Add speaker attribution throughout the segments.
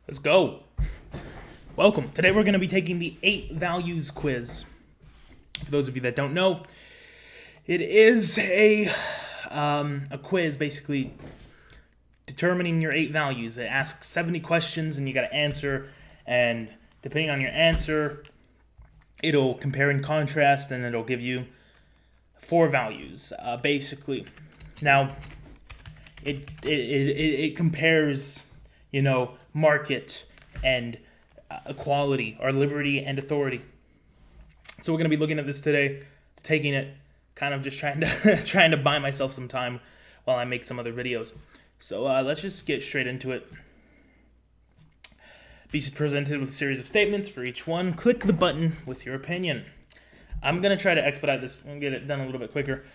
Speaker 1: Let's go. Welcome. Today we're going to be taking the 8 values quiz. For those of you that don't know, it is a quiz basically determining your 8 values. It asks 70 questions and you got to answer, and depending on your answer, it'll compare and contrast, and it'll give you 4 values basically. Now, it compares, market and equality, or liberty and authority. So we're going to be looking at this today, taking it, kind of just trying to buy myself some time while I make some other videos. So let's just get straight into it. Be presented with a series of statements for each one. Click the button with your opinion. I'm going to try to expedite this and get it done a little bit quicker.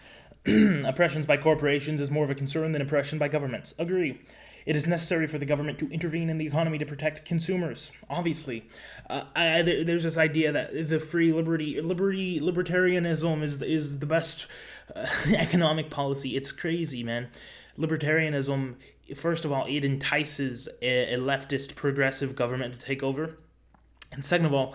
Speaker 1: Oppressions by corporations is more of a concern than oppression by governments. Agree. It is necessary for the government to intervene in the economy to protect consumers. Obviously, there's this idea that the free libertarianism is the best economic policy. It's crazy, man. Libertarianism, first of all, it entices a leftist progressive government to take over, and second of all,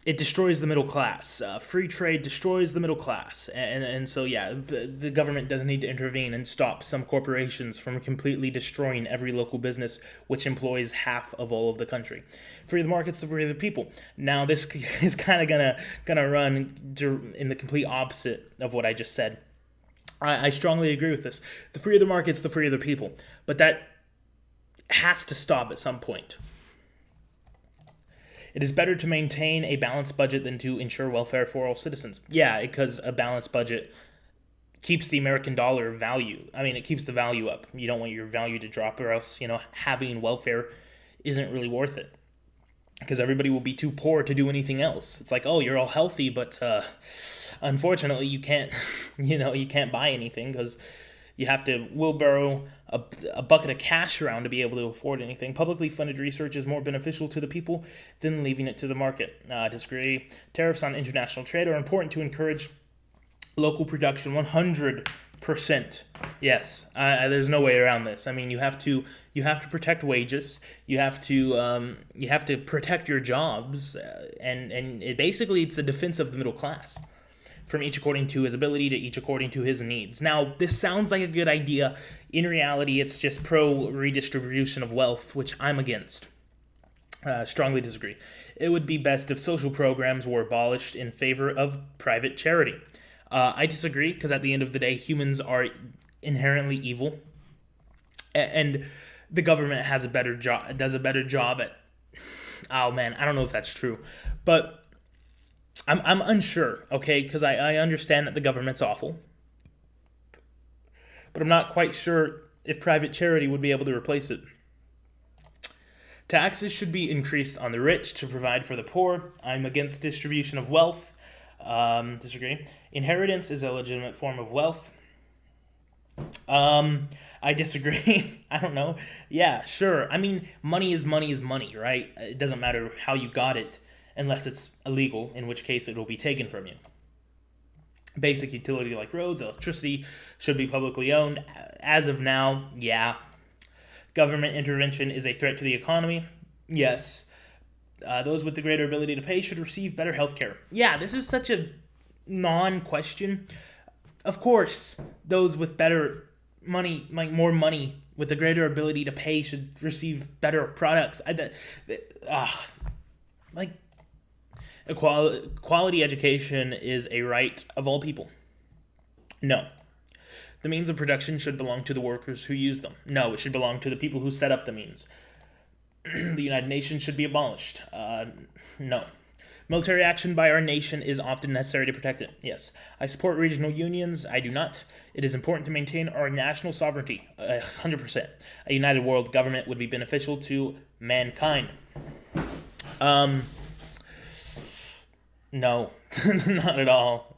Speaker 1: it destroys the middle class. Free trade destroys the middle class. And so, yeah, the government doesn't need to intervene and stop some corporations from completely destroying every local business, which employs half of all of the country. Free the markets, the free of the people. Now, this is kind of gonna run in the complete opposite of what I just said. I strongly agree with this. The free of the markets, the free of the people. But that has to stop at some point. It is better to maintain a balanced budget than to ensure welfare for all citizens. Yeah, because a balanced budget keeps the American dollar value. I mean, it keeps the value up. You don't want your value to drop, or else, having welfare isn't really worth it. Because everybody will be too poor to do anything else. It's like, oh, you're all healthy, but unfortunately you can't, you can't buy anything because you have to wheelbarrow a bucket of cash around to be able to afford anything. Publicly funded research is more beneficial to the people than leaving it to the market. Disagree. Tariffs on international trade are important to encourage local production. 100%. Yes, there's no way around this. I mean, you have to protect wages. You have to protect your jobs, and basically it's a defense of the middle class. From each according to his ability to each according to his needs. Now, this sounds like a good idea. In reality, it's just pro-redistribution of wealth, which I'm against. Strongly disagree. It would be best if social programs were abolished in favor of private charity. I disagree, because at the end of the day, humans are inherently evil. And the government does a better job at... Oh, man, I don't know if that's true. But I'm unsure, okay, because I understand that the government's awful, but I'm not quite sure if private charity would be able to replace it. Taxes should be increased on the rich to provide for the poor. I'm against distribution of wealth. Disagree. Inheritance is a legitimate form of wealth. I disagree. I don't know. Yeah, sure. I mean, money is money, right? It doesn't matter how you got it, unless it's illegal, in which case it will be taken from you. Basic utility like roads, electricity should be publicly owned. As of now, yeah. Government intervention is a threat to the economy. Yes. Those with the greater ability to pay should receive better health care. Yeah, this is such a non-question. Of course, those with better money, like more money, with the greater ability to pay should receive better products. Quality education is a right of all people. No. The means of production should belong to the workers who use them. No, it should belong to the people who set up the means. The United Nations should be abolished. No. Military action by our nation is often necessary to protect it. Yes. I support regional unions. I do not. It is important to maintain our national sovereignty. 100%. A united world government would be beneficial to mankind. No, not at all.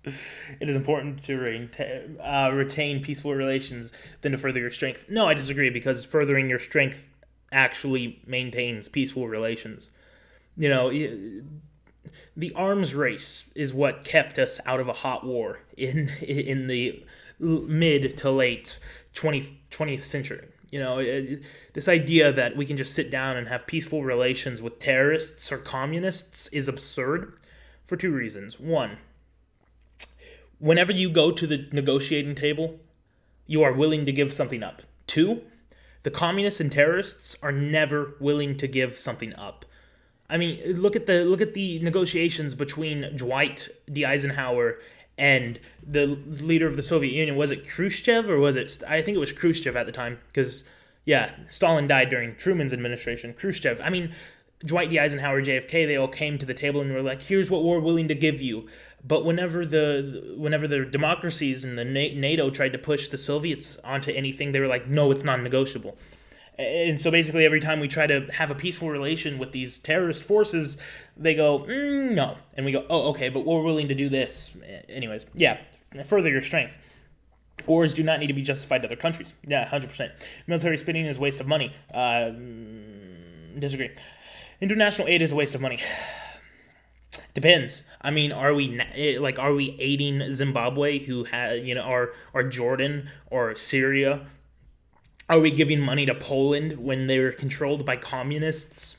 Speaker 1: It is important to retain peaceful relations than to further your strength. No, I disagree, because furthering your strength actually maintains peaceful relations. The arms race is what kept us out of a hot war in the mid to late 20th century. This idea that we can just sit down and have peaceful relations with terrorists or communists is absurd for two reasons. One, whenever you go to the negotiating table, you are willing to give something up. Two, the communists and terrorists are never willing to give something up. I mean, look at the negotiations between Dwight D. Eisenhower and the leader of the Soviet Union. Was it Khrushchev or was it? I think it was Khrushchev at the time, because Stalin died during Truman's administration. Khrushchev. I mean, Dwight D. Eisenhower, JFK, they all came to the table and were like, "Here's what we're willing to give you." But whenever the democracies and the NATO tried to push the Soviets onto anything, they were like, "No, it's non-negotiable." And so basically every time we try to have a peaceful relation with these terrorist forces, they go, no. And we go, oh, okay, but we're willing to do this. Anyways, further your strength. Wars do not need to be justified to other countries. 100%. Military spending is a waste of money. Disagree. International aid is a waste of money. Depends. I mean, are we aiding Zimbabwe, who or Jordan or Syria? Are we giving money to Poland when they were controlled by communists?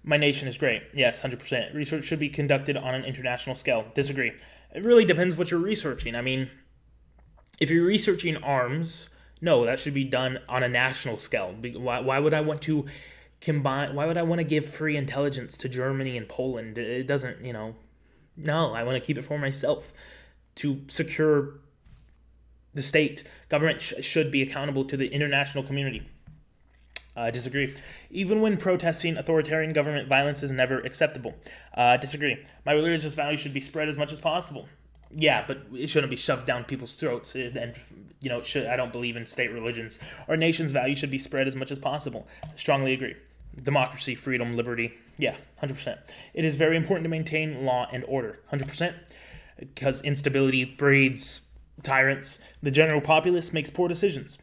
Speaker 1: My nation is great. Yes, 100%. Research should be conducted on an international scale. Disagree. It really depends what you're researching. I mean, if you're researching arms, no, that should be done on a national scale. Why would I want to combine? Why would I want to give free intelligence to Germany and Poland? It doesn't, no, I want to keep it for myself to secure the state. Government should be accountable to the international community. Disagree. Even when protesting authoritarian government, violence is never acceptable. Disagree. My religious values should be spread as much as possible. Yeah, but it shouldn't be shoved down people's throats. I don't believe in state religions. Our nation's values should be spread as much as possible. Strongly agree. Democracy, freedom, liberty. 100%. It is very important to maintain law and order. 100%. Because instability breeds tyrants. The general populace makes poor decisions.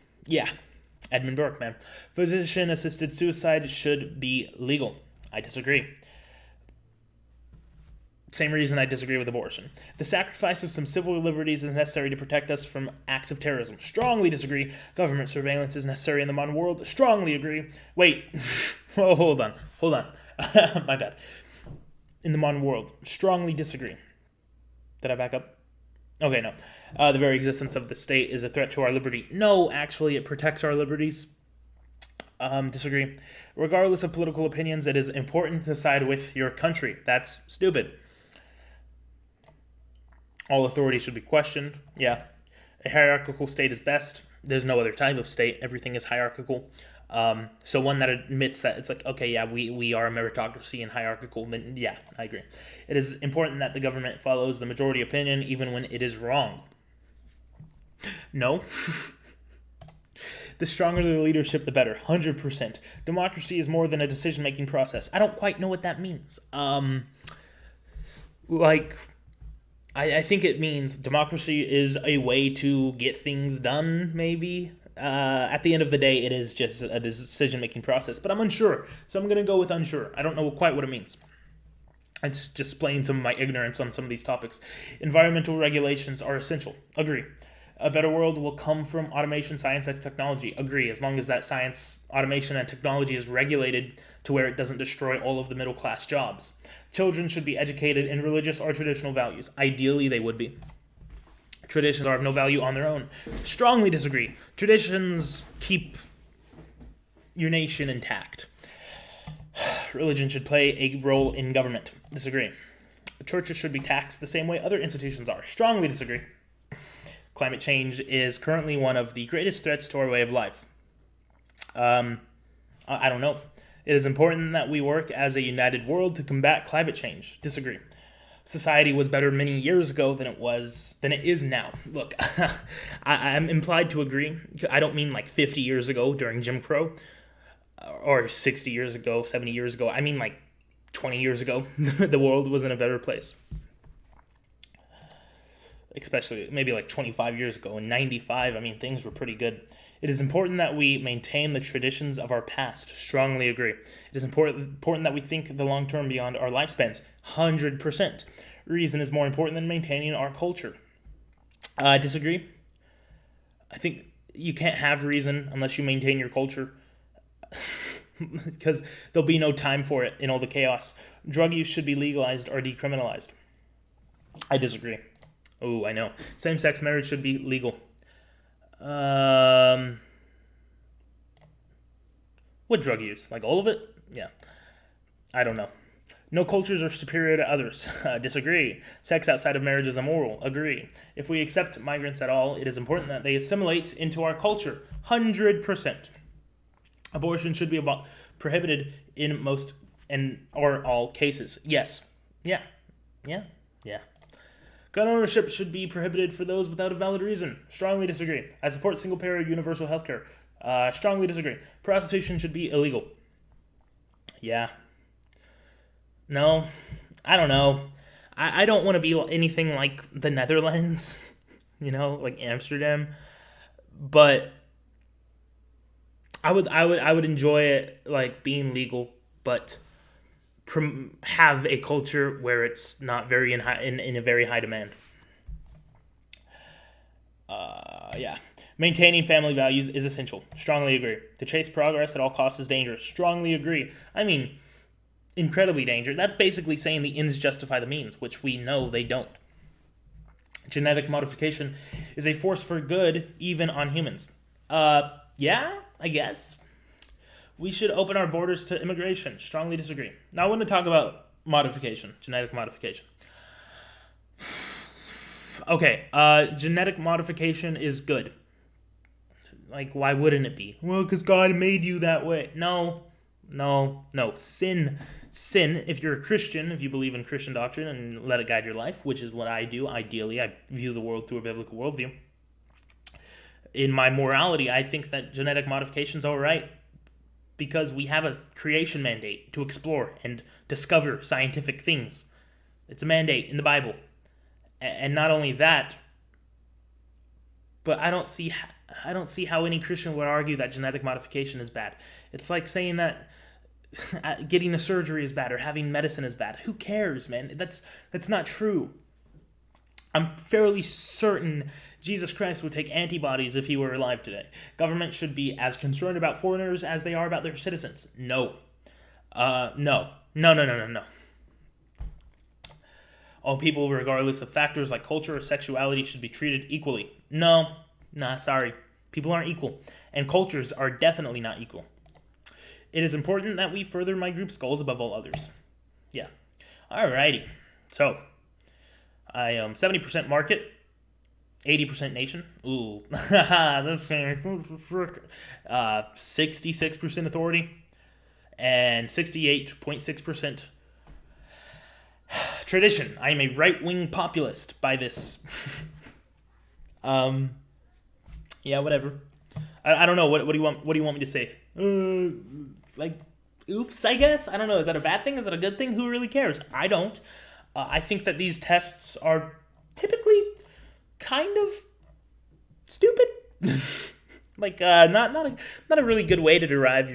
Speaker 1: Edmund Burke, man. Physician-assisted suicide should be legal. I disagree. Same reason I disagree with abortion. The sacrifice of some civil liberties is necessary to protect us from acts of terrorism. Strongly disagree. Government surveillance is necessary in the modern world. Strongly agree. Wait. Oh, hold on. My bad. In the modern world. Strongly disagree. Did I back up? Okay, no. The very existence of the state is a threat to our liberty. No, actually, it protects our liberties. Disagree. Regardless of political opinions, it is important to side with your country. That's stupid. All authority should be questioned. A hierarchical state is best. There's no other type of state. Everything is hierarchical. So one that admits that it's like, okay, we are a meritocracy and hierarchical, then I agree. It is important that the government follows the majority opinion even when it is wrong. No. The stronger the leadership, the better. 100%. Democracy is more than a decision-making process. I don't quite know what that means. I think it means democracy is a way to get things done, maybe. At the end of the day, it is just a decision-making process, but I'm unsure, so I'm going to go with unsure. I don't know quite what it means. It's just displaying some of my ignorance on some of these topics. Environmental regulations are essential. Agree. A better world will come from automation, science, and technology. Agree, as long as that science, automation, and technology is regulated to where it doesn't destroy all of the middle-class jobs. Children should be educated in religious or traditional values. Ideally, they would be. Traditions are of no value on their own. Strongly disagree. Traditions keep your nation intact. Religion should play a role in government. Disagree. Churches should be taxed the same way other institutions are. Strongly disagree. Climate change is currently one of the greatest threats to our way of life. I don't know. It is important that we work as a united world to combat climate change. Disagree. Society was better many years ago than it is now. Look, I'm implied to agree. I don't mean like 50 years ago during Jim Crow, or 60 years ago, 70 years ago. I mean like 20 years ago, the world was in a better place. Especially maybe like 25 years ago. In 95, I mean, things were pretty good. It is important that we maintain the traditions of our past. Strongly agree. It is important that we think the long term beyond our lifespans. 100%. Reason is more important than maintaining our culture. Disagree. I think you can't have reason unless you maintain your culture. Because there'll be no time for it in all the chaos. Drug use should be legalized or decriminalized. I disagree. Oh, I know. Same-sex marriage should be legal. What drug use? Like all of it? Yeah. I don't know. No cultures are superior to others. Disagree. Sex outside of marriage is immoral. Agree. If we accept migrants at all, it is important that they assimilate into our culture. 100%. Abortion should be prohibited in most or all cases. Yes. Yeah. Gun ownership should be prohibited for those without a valid reason. Strongly disagree. I support single-payer universal healthcare. Strongly disagree. Prostitution should be illegal. Yeah. No. I don't know. I don't want to be anything like the Netherlands, like Amsterdam. But I would enjoy it like being legal, but have a culture where it's not very in a very high demand. Yeah. Maintaining family values is essential. Strongly agree. To chase progress at all costs is dangerous. Strongly agree. I mean, incredibly dangerous. That's basically saying the ends justify the means, which we know they don't. Genetic modification is a force for good, even on humans. Yeah, I guess. We should open our borders to immigration. Strongly disagree. Now I want to talk about modification, genetic modification. Okay, genetic modification is good. Like, why wouldn't it be? Well, because God made you that way. No. Sin, if you're a Christian, if you believe in Christian doctrine and let it guide your life, which is what I do, ideally, I view the world through a biblical worldview. In my morality, I think that genetic modification is all right because we have a creation mandate to explore and discover scientific things. It's a mandate in the Bible. And not only that, but I don't see how any Christian would argue that genetic modification is bad. It's like saying that getting a surgery is bad or having medicine is bad. Who cares, man? That's not true. I'm fairly certain Jesus Christ would take antibodies if he were alive today. Government should be as concerned about foreigners as they are about their citizens. No. No. All people, regardless of factors like culture or sexuality, should be treated equally. Sorry. People aren't equal. And cultures are definitely not equal. It is important that we further my group's goals above all others. Yeah. Alrighty. So, I am 70% market, 80% nation. Ooh. That's 66% authority, and 68.6% tradition. I am a right-wing populist by this. Yeah, whatever. I don't know. What do you want me to say? Oops, I guess. I don't know. Is that a bad thing? Is that a good thing? Who really cares? I don't. I think that these tests are typically kind of stupid. Not a really good way to derive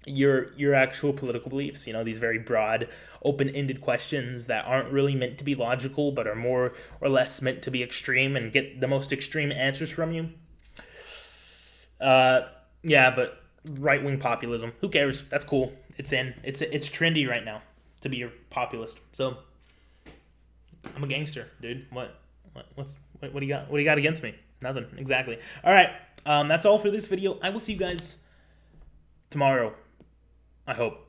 Speaker 1: your actual political beliefs. These very broad, open-ended questions that aren't really meant to be logical, but are more or less meant to be extreme and get the most extreme answers from you. Yeah, but right-wing populism, who cares? That's cool. It's in. It's trendy right now to be a populist. So I'm a gangster, dude. What do you got? What do you got against me? Nothing. Exactly. All right. That's all for this video. I will see you guys tomorrow. I hope.